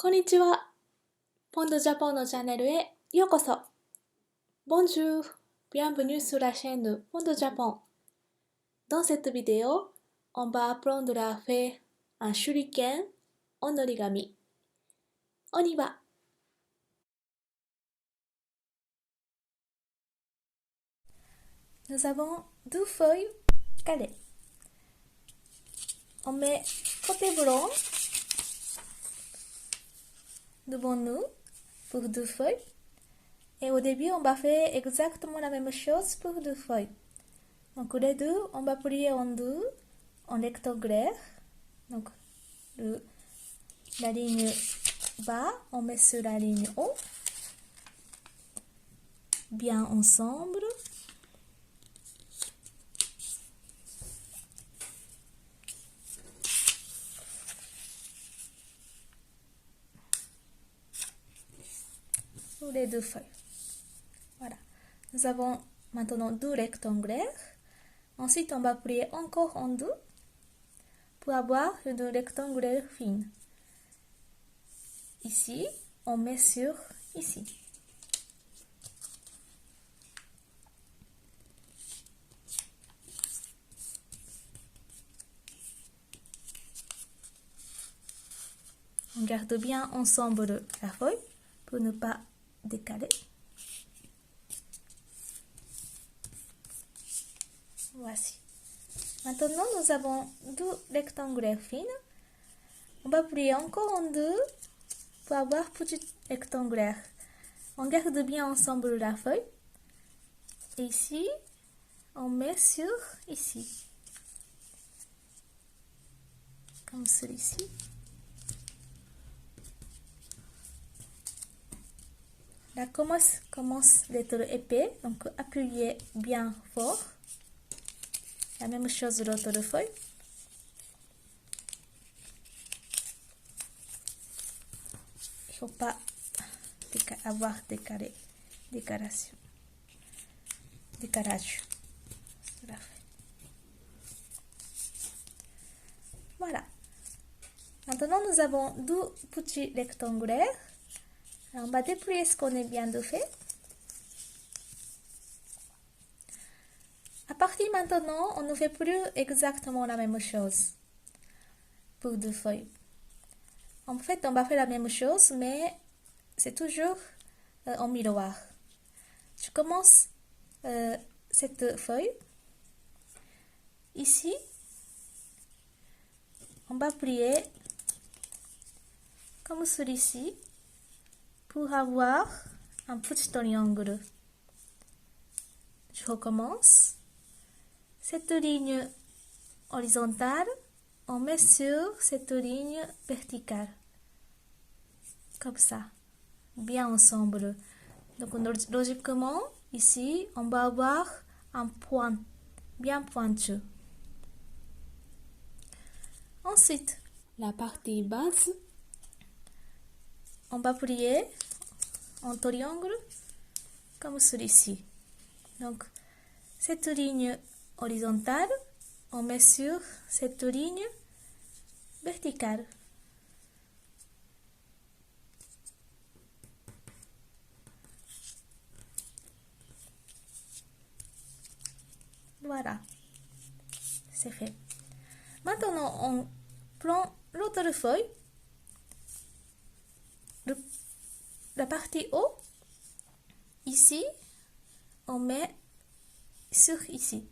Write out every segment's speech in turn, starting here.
こんにちは。ポンドジャポンのチャンネルへようこそ。Bonjour, bienvenue sur la chaîne Pont de Japon. Dans cette vidéo, on va apprendre à faire un shuriken en origami. On y va. Nous avons deux feuilles carrées. On met côté blanc devant nous pour deux feuilles. Et au début, on va faire exactement la même chose pour deux feuilles. Donc les deux, on va plier en deux, en rectangulaire. Donc la ligne bas, on met sur la ligne haut. Bien ensemble. Sur les deux feuilles. Voilà. Nous avons maintenant deux rectangulaires. Ensuite, on va plier encore en deux pour avoir une rectangulaire fine. Ici, on met sur ici. On garde bien ensemble la feuille pour ne pas décaler. Voici. Maintenant, nous avons deux rectangulaires fines. On va plier encore en deux pour avoir petit rectangulaire. On garde bien ensemble la feuille. Et ici, on met sur ici. Comme celui-ci. La commence d'être épais, donc appuyez bien fort. La même chose de l'autre feuille. Il ne faut pas avoir décalage. Voilà. Maintenant, nous avons deux petits rectangulaires. Alors, on va déplier ce qu'on vient de faire. À partir de maintenant, on ne fait plus exactement la même chose pour deux feuilles. En fait, on va faire la même chose, mais c'est toujours en miroir. Je commence cette feuille. Ici, on va plier comme celui-ci pour avoir un petit triangle. Je recommence. Cette ligne horizontale, on met sur cette ligne verticale. Comme ça, bien ensemble. Donc logiquement, ici, on va avoir un point bien pointu. Ensuite, la partie basse, on va plier en triangle comme celui-ci. Donc, cette ligne horizontale, on met sur cette ligne verticale. Voilà, c'est fait. Maintenant, on prend l'autre feuille, la partie haut, ici, on met sur ici.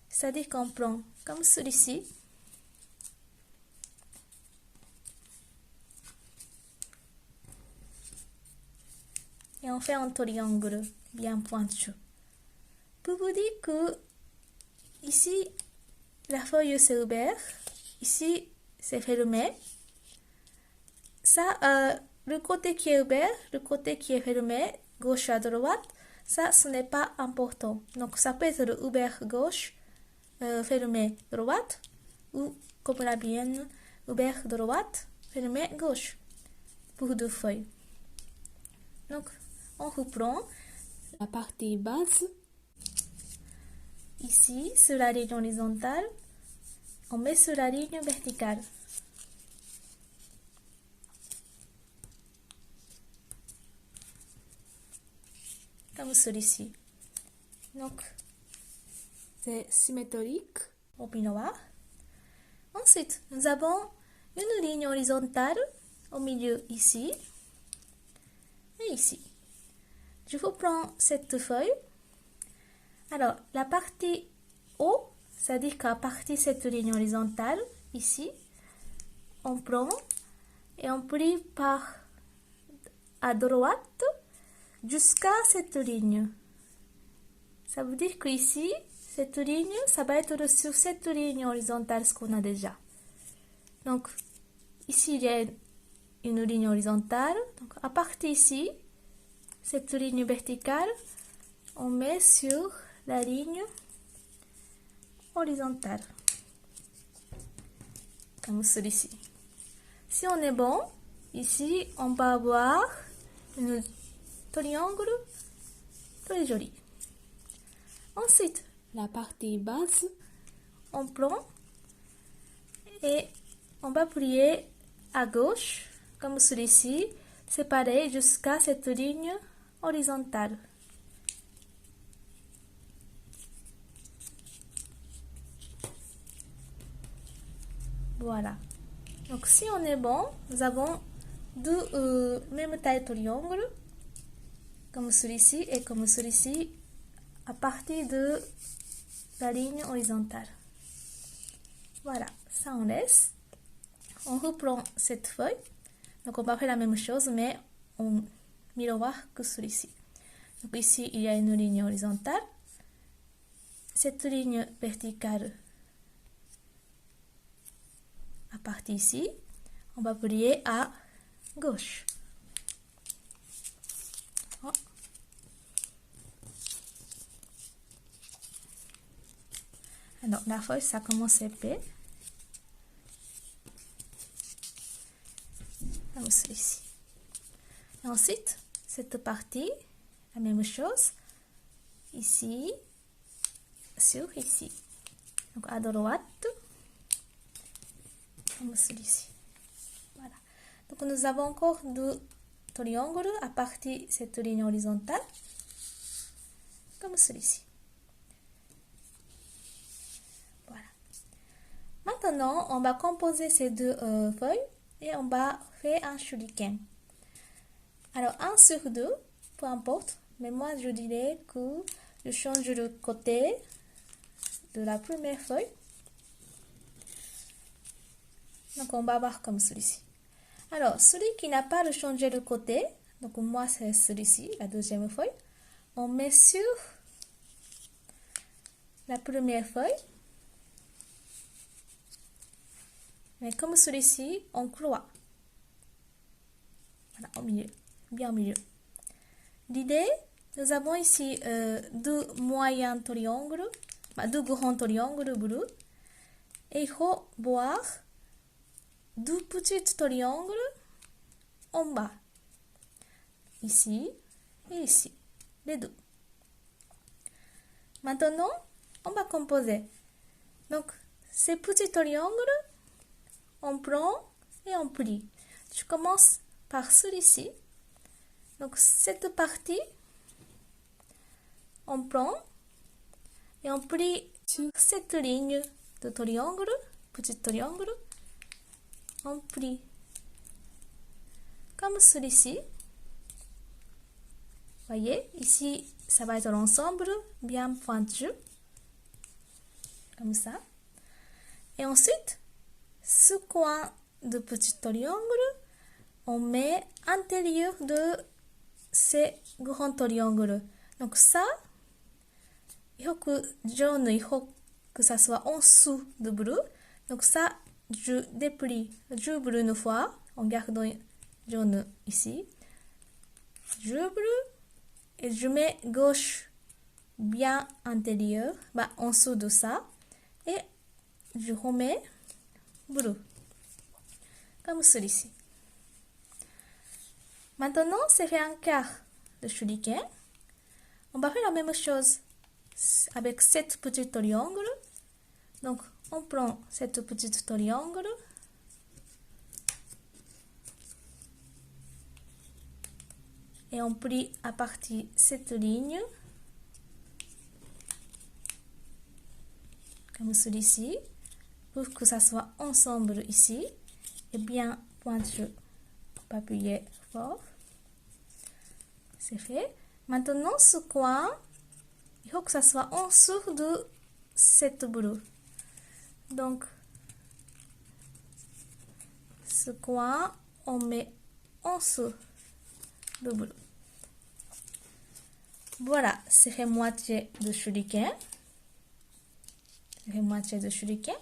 C'est-à-dire qu'on prend comme celui-ci. Et on fait un triangle bien pointu. Pour vous dire que ici, la feuille s'est ouverte. Ici, c'est fermé. Ça, le côté qui est ouvert, le côté qui est fermé, gauche à droite, ça, ce n'est pas important. Donc, ça peut être ouvert gauche, fermé droite, ou comme la mienne, ouvert droite, fermé gauche, pour deux feuilles. Donc, on reprend la partie basse. Ici, sur la ligne horizontale, on met sur la ligne verticale. comme celui-ci. Donc, c'est symétrique au noir. Ensuite, nous avons une ligne horizontale au milieu ici et ici. Je vous prends cette feuille. Alors, la partie haut, c'est-à-dire qu'à partir de cette ligne horizontale, ici, on prend et on plie par à droite jusqu'à cette ligne. Ça veut dire qu'ici, cette ligne, ça va être sur cette ligne horizontale, ce qu'on a déjà. Donc, ici, il y a une ligne horizontale. Donc, à partir ici, cette ligne verticale, on met sur la ligne horizontale. Comme celui-ci. Si on est bon, ici, on va avoir un triangle très joli. Ensuite, la partie basse, on prend et on va plier à gauche, comme celui-ci, séparé jusqu'à cette ligne horizontale. Voilà. Donc, si on est bon, nous avons deux mêmes tailles triangles, comme celui-ci et comme celui-ci, à partir de la ligne horizontale. Voilà, ça on laisse. On reprend cette feuille. Donc, on va faire la même chose, mais en miroir que celui-ci. Donc, ici, il y a une ligne horizontale. Cette ligne verticale, à partir ici, on va plier à gauche. Oh. Alors, la feuille, ça commence épais. Comme celui-ci. Et ensuite, cette partie, la même chose. Ici, sur ici. Donc, à droite. Comme celui-ci. Voilà. Donc, nous avons encore deux triangles à partir de cette ligne horizontale. Comme celui-ci. Voilà. Maintenant, on va composer ces deux feuilles et on va faire un shuriken. Alors, 1 sur 2, peu importe, mais moi je dirais que je change le côté de la première feuille. Donc, on va voir comme celui-ci. Alors, celui qui n'a pas changé de côté, donc moi c'est celui-ci, la deuxième feuille, on met sur la première feuille. Mais comme celui-ci, on croit. Voilà, au milieu, bien au milieu. L'idée, nous avons ici deux moyens triangles, deux grands triangles bleus. Et il faut voir deux petits triangles en bas. Ici et ici, les deux. Maintenant, on va composer. Donc, ces petits triangles, on prend et on plie. Je commence par celui-ci. Donc, cette partie, on prend et on plie sur cette ligne de triangle, petit triangle. On plie comme celui-ci. Voyez, ici, ça va être l'ensemble bien pointu. Comme ça. Et ensuite, ce coin de petit triangle, on met à l'intérieur de ces grands triangles. Donc ça, il faut que jaune, il faut que ça soit en dessous de bleu. Donc ça, je déplie, j'ouvre une fois, en gardant jaune ici. J'ouvre et je mets gauche bien intérieur, en dessous de ça. Et je remets bleu, comme celui-ci. Maintenant, c'est fait un quart de shuriken. On va faire la même chose avec cette petite triangle. Donc, on prend cette petite triangle. et on plie à partir de cette ligne, comme celui-ci, pour que ça soit ensemble ici, et bien pointu, pour appuyer fort. C'est fait. Maintenant, ce coin, il faut que ça soit en dessous de cette bleue. Donc, ce coin, on met en dessous de bleu. Voilà, c'est fait moitié de shuriken. C'est fait moitié de shuriken.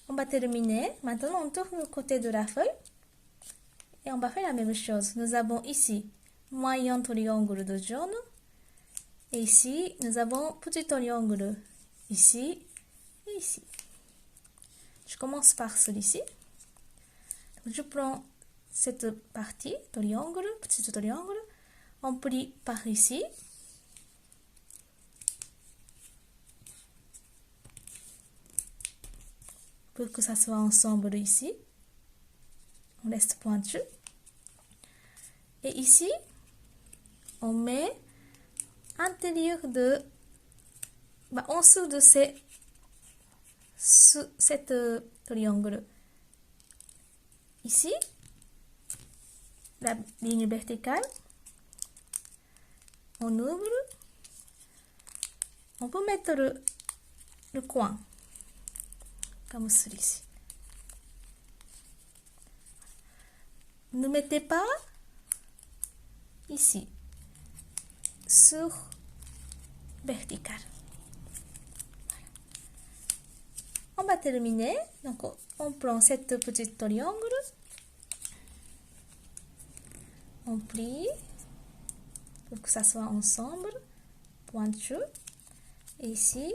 On va terminer. Maintenant, on tourne le côté de la feuille. Et on va faire la même chose. Nous avons ici moyen triangle de jaune. Et ici, nous avons petit triangle ici et ici. Je commence par celui-ci. Je prends cette partie, triangle, petit triangle. On plie par ici. Pour que ça soit ensemble ici. On reste pointu. Et ici, on met intérieur de, en dessous de cette triangle. Ici, la ligne verticale, on ouvre, on peut mettre le coin, comme celui-ci. Ne mettez pas ici, sur vertical. Voilà. On va terminer. Donc, on prend cette petite triangle, on plie pour que ça soit ensemble, pointu. Et ici,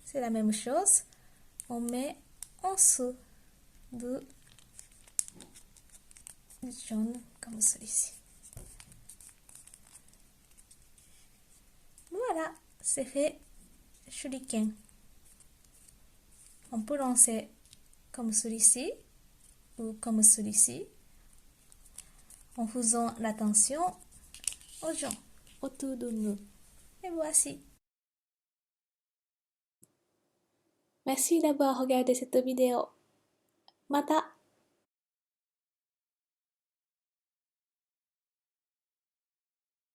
c'est la même chose. On met en dessous du jaune comme celui-ci. Voilà, c'est fait shuriken. On peut lancer comme celui-ci ou comme celui-ci en faisant attention aux gens autour de nous. Et voici. Merci d'avoir regardé cette vidéo. Mata!